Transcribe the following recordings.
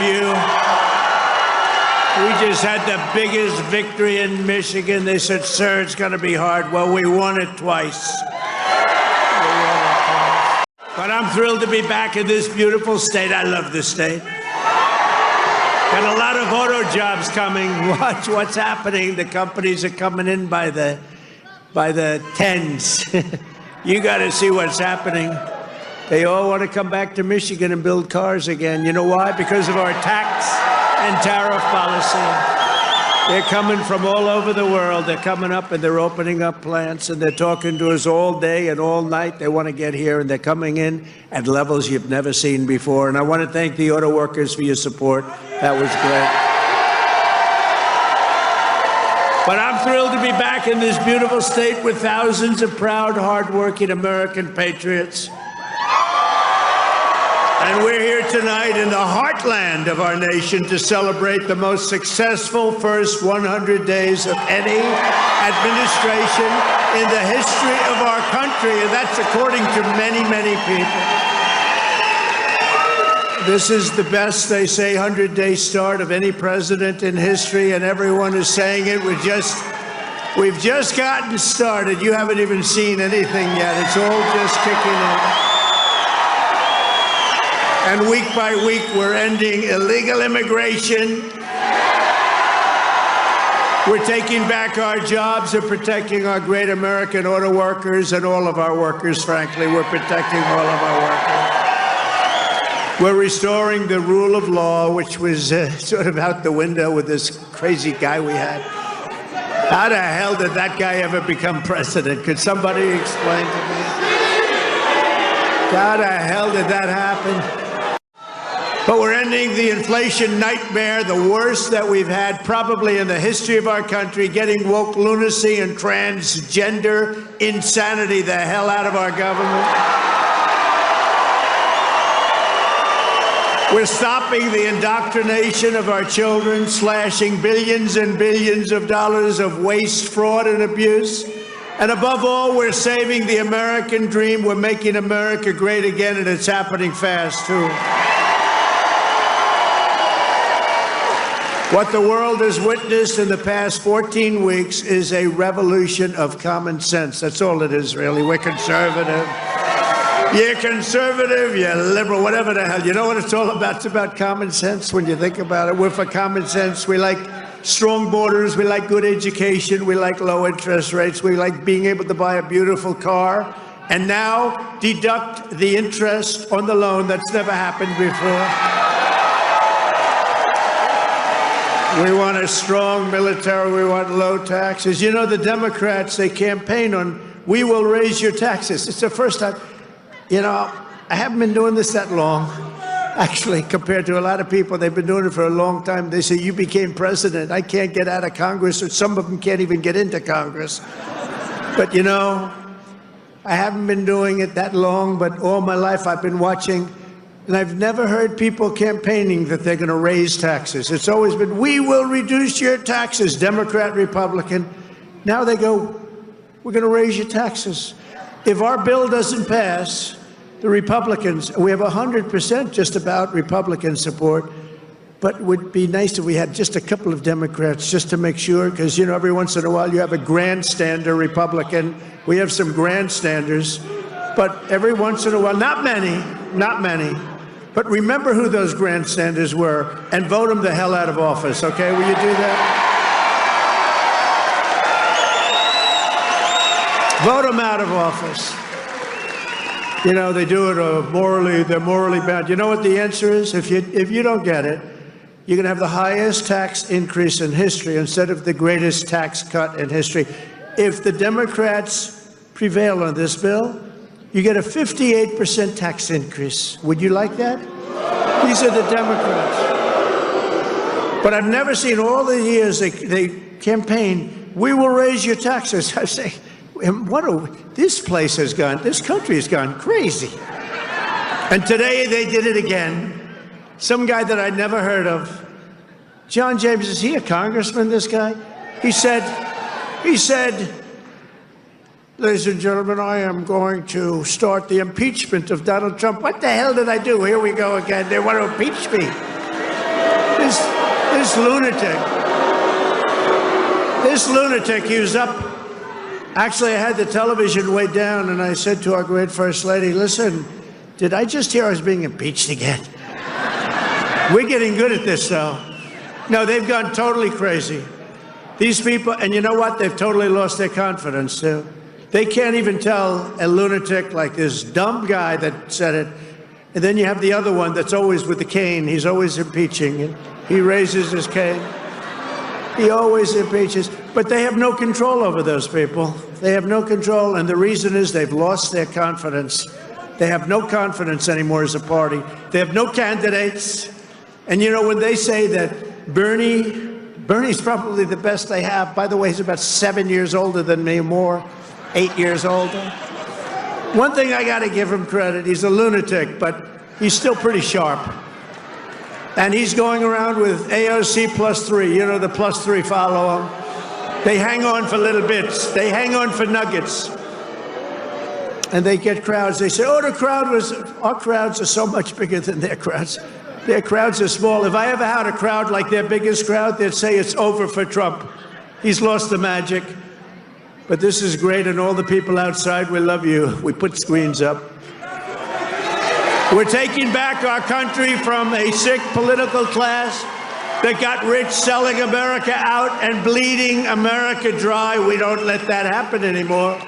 you. We just had the biggest victory in Michigan. They said, sir, it's going to be hard. Well, we won it twice. But I'm thrilled to be back in this beautiful state. I love this state. Got a lot of auto jobs coming. Watch what's happening. The companies are coming in by the tens. You got to see what's happening. They all want to come back to Michigan and build cars again. You know why? Because of our tax and tariff policy. They're coming from all over the world. They're coming up and they're opening up plants and they're talking to us all day and all night. They want to get here and they're coming in at levels you've never seen before. And I want to thank the auto workers for your support. That was great. But I'm thrilled to be back in this beautiful state with thousands of proud, hardworking American patriots. And we're here tonight in the heartland of our nation to celebrate the most successful first 100 days of any administration in the history of our country. And that's according to many, many people. This is the best, they say, 100-day start of any president in history, and everyone is saying it. We've just gotten started. You haven't even seen anything yet. It's all just kicking in. And week by week, we're ending illegal immigration. We're taking back our jobs and protecting our great American auto workers and all of our workers, frankly. We're protecting all of our workers. We're restoring the rule of law, which was sort of out the window with this crazy guy we had. How the hell did that guy ever become president? Could somebody explain to me? How the hell did that happen? But we're ending the inflation nightmare, the worst that we've had probably in the history of our country, getting woke lunacy and transgender insanity the hell out of our government. We're stopping the indoctrination of our children, slashing billions and billions of dollars of waste, fraud, and abuse. And above all, we're saving the American dream. We're making America great again, and it's happening fast, too. What the world has witnessed in the past 14 weeks is a revolution of common sense. That's all it is, really. We're conservative. You're conservative, you're liberal, whatever the hell. You know what it's all about? It's about common sense when you think about it. We're for common sense. We like strong borders. We like good education. We like low interest rates. We like being able to buy a beautiful car. And now deduct the interest on the loan. That's never happened before. We want a strong military. We want low taxes. You know, the Democrats, they campaign on, we will raise your taxes. It's the first time. You know, I haven't been doing this that long, actually, compared to a lot of people. They've been doing it for a long time. They say, you became president. I can't get out of Congress, or some of them can't even get into Congress. But, you know, I haven't been doing it that long, but all my life I've been watching. And I've never heard people campaigning that they're going to raise taxes. It's always been, we will reduce your taxes, Democrat, Republican. Now they go, we're going to raise your taxes. If our bill doesn't pass, the Republicans, we have 100% just about Republican support, but it would be nice if we had just a couple of Democrats just to make sure, because, you know, every once in a while you have a grandstander Republican. We have some grandstanders, but every once in a while, not many. But remember who those grandstanders were and vote them the hell out of office, okay? Will you do that? Vote them out of office. You know, they do it they're morally bound. You know what the answer is? If you don't get it, you're going to have the highest tax increase in history instead of the greatest tax cut in history. If the Democrats prevail on this bill, you get a 58% tax increase. Would you like that? These are the Democrats. But I've never seen all the years they campaign, we will raise your taxes. I say, this country has gone crazy. And today they did it again. Some guy that I'd never heard of. John James, is he a congressman, this guy? He said, ladies and gentlemen, I am going to start the impeachment of Donald Trump. What the hell did I do? Here we go again. They want to impeach me. This lunatic, he was up. Actually, I had the television way down, and I said to our great First Lady, listen, did I just hear I was being impeached again? We're getting good at this, though. No, they've gone totally crazy. These people, and you know what? They've totally lost their confidence, too. They can't even tell a lunatic like this dumb guy that said it. And then you have the other one that's always with the cane. He's always impeaching. And he raises his cane. He always impeaches. But they have no control over those people. They have no control. And the reason is they've lost their confidence. They have no confidence anymore as a party. They have no candidates. And, you know, when they say that Bernie's probably the best they have. By the way, he's about 7 years older than me, more, 8 years older. One thing I got to give him credit, he's a lunatic, but he's still pretty sharp. And he's going around with AOC +3. You know, the +3 follow him. They hang on for little bits. They hang on for nuggets. And they get crowds. They say, oh, our crowds are so much bigger than their crowds. Their crowds are small. If I ever had a crowd like their biggest crowd, they'd say it's over for Trump. He's lost the magic. But this is great, and all the people outside, we love you. We put screens up. We're taking back our country from a sick political class that got rich selling America out and bleeding America dry. We don't let that happen anymore.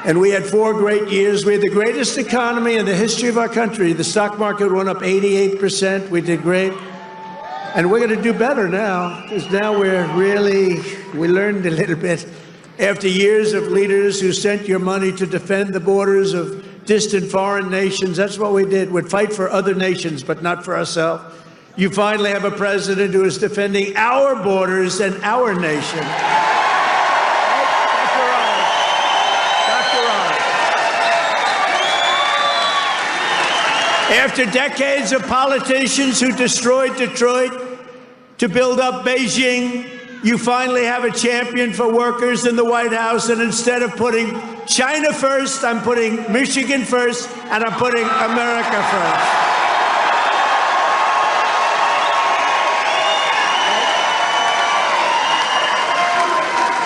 And we had 4 great years. We had the greatest economy in the history of our country. The stock market went up 88%. We did great. And we're going to do better now, because now we learned a little bit. After years of leaders who sent your money to defend the borders of distant foreign nations, that's what we did. We'd fight for other nations, but not for ourselves. You finally have a president who is defending our borders and our nation. After decades of politicians who destroyed Detroit to build up Beijing, you finally have a champion for workers in the White House. And instead of putting China first, I'm putting Michigan first, and I'm putting America first.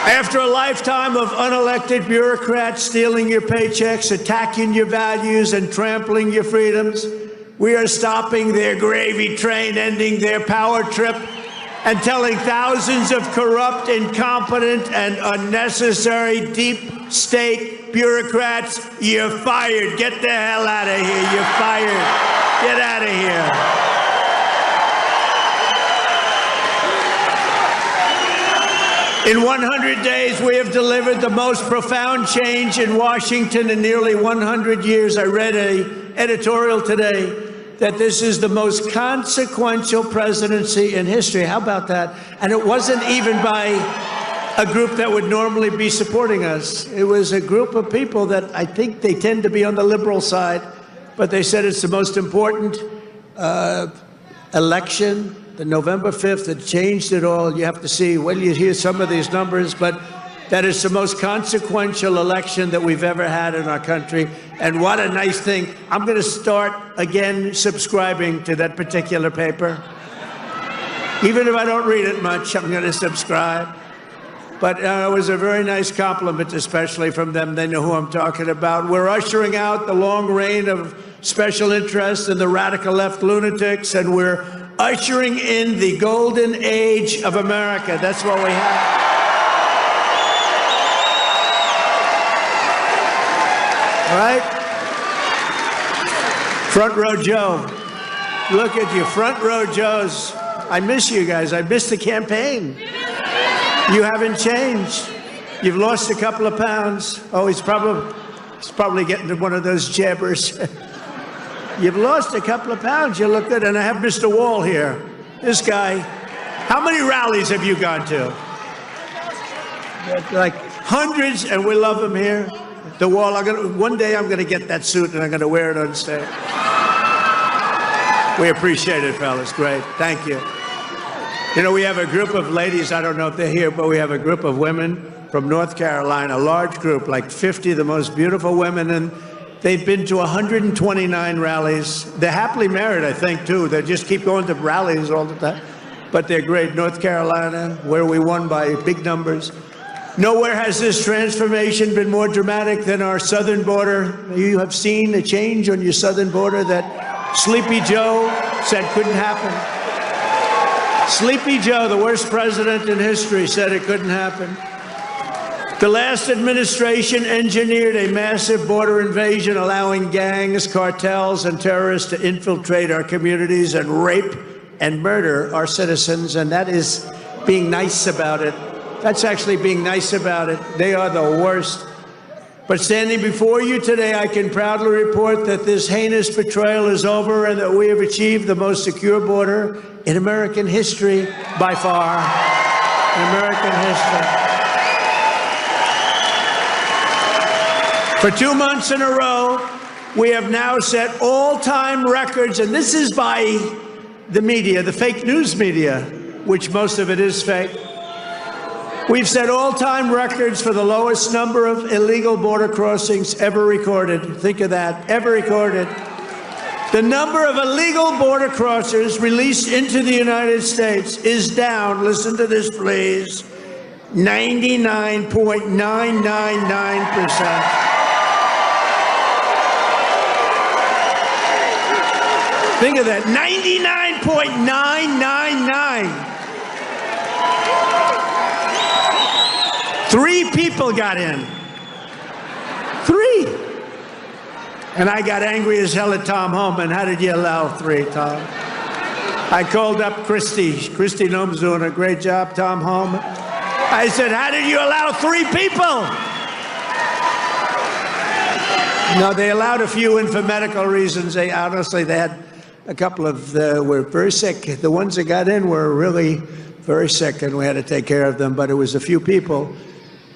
After a lifetime of unelected bureaucrats stealing your paychecks, attacking your values, and trampling your freedoms, we are stopping their gravy train, ending their power trip, and telling thousands of corrupt, incompetent, and unnecessary deep state bureaucrats, you're fired. Get the hell out of here. You're fired. Get out of here. In 100 days, we have delivered the most profound change in Washington in nearly 100 years. I read an editorial today that this is the most consequential presidency in history. How about that? And it wasn't even by a group that would normally be supporting us. It was a group of people that I think they tend to be on the liberal side, but they said it's the most important election. The November 5th, it changed it all. You have to see, well, you hear some of these numbers, but that is the most consequential election that we've ever had in our country. And what a nice thing. I'm going to start again subscribing to that particular paper. Even if I don't read it much, I'm going to subscribe. But it was a very nice compliment, especially from them. They know who I'm talking about. We're ushering out the long reign of special interests and the radical left lunatics, and we're ushering in the golden age of America. That's what we have. All right? Front row Joe. Look at you, front row Joes. I miss you guys. I miss the campaign. You haven't changed. You've lost a couple of pounds. Oh, he's probably getting to one of those jabbers. You've lost a couple of pounds. You look good. And I have Mr. Wall here. This guy. How many rallies have you gone to? Like hundreds, and we love him here. The Wall. One day I'm going to get that suit, and I'm going to wear it on stage. We appreciate it, fellas. Great. Thank you. You know, we have a group of ladies. I don't know if they're here, but we have a group of women from North Carolina, a large group, like 50 of the most beautiful women in They've been to 129 rallies. They're happily married, I think, too. They just keep going to rallies all the time. But they're great. North Carolina, where we won by big numbers. Nowhere has this transformation been more dramatic than our southern border. You have seen a change on your southern border that Sleepy Joe said couldn't happen. Sleepy Joe, the worst president in history, said it couldn't happen. The last administration engineered a massive border invasion, allowing gangs, cartels, and terrorists to infiltrate our communities and rape and murder our citizens, and that is being nice about it. That's actually being nice about it. They are the worst. But standing before you today, I can proudly report that this heinous betrayal is over and that we have achieved the most secure border in American history by far. In American history. For 2 months in a row, we have now set all-time records, and this is by the media, the fake news media, which most of it is fake. We've set all-time records for the lowest number of illegal border crossings ever recorded. Think of that, ever recorded. The number of illegal border crossers released into the United States is down, listen to this please, 99.999%. Think of that, 99.999. 3 people got in. 3. And I got angry as hell at Tom Homan. How did you allow 3, Tom? I called up Christy. Christy Noem's doing a great job, Tom Homan. I said, how did you allow 3 people? No, they allowed a few in for medical reasons. They had a couple of were very sick. The ones that got in were really very sick, and we had to take care of them, but it was a few people.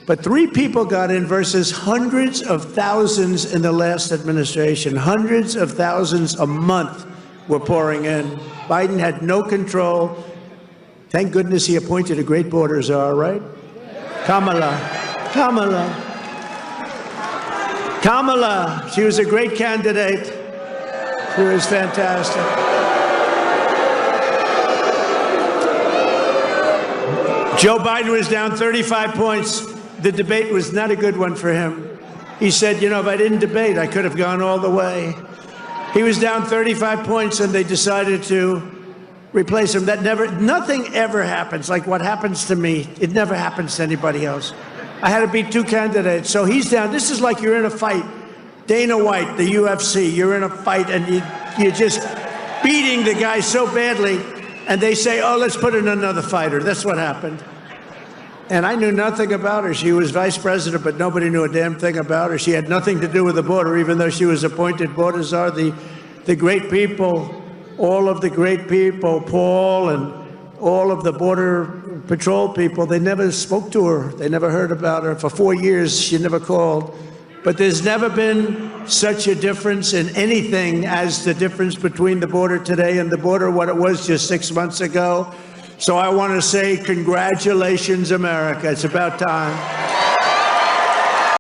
But 3 people got in versus hundreds of thousands in the last administration. Hundreds of thousands a month were pouring in. Biden had no control. Thank goodness he appointed a great border czar, right? Kamala. She was a great candidate. She was fantastic. Joe Biden was down 35 points. The debate was not a good one for him. He said, you know, if I didn't debate, I could have gone all the way. He was down 35 points, and they decided to replace him. Nothing ever happens like what happens to me. It never happens to anybody else. I had to beat 2 candidates, so he's down. This is like you're in a fight. Dana White, the UFC, you're in a fight, and you're just beating the guy so badly, and they say, oh, let's put in another fighter. That's what happened. And I knew nothing about her. She was vice president, but nobody knew a damn thing about her. She had nothing to do with the border, even though she was appointed border czar. The great people, all of the great people, Paul and all of the Border Patrol people, they never spoke to her. They never heard about her. For 4 years, she never called. But there's never been such a difference in anything as the difference between the border today and the border what it was just 6 months ago. So I want to say congratulations, America. It's about time.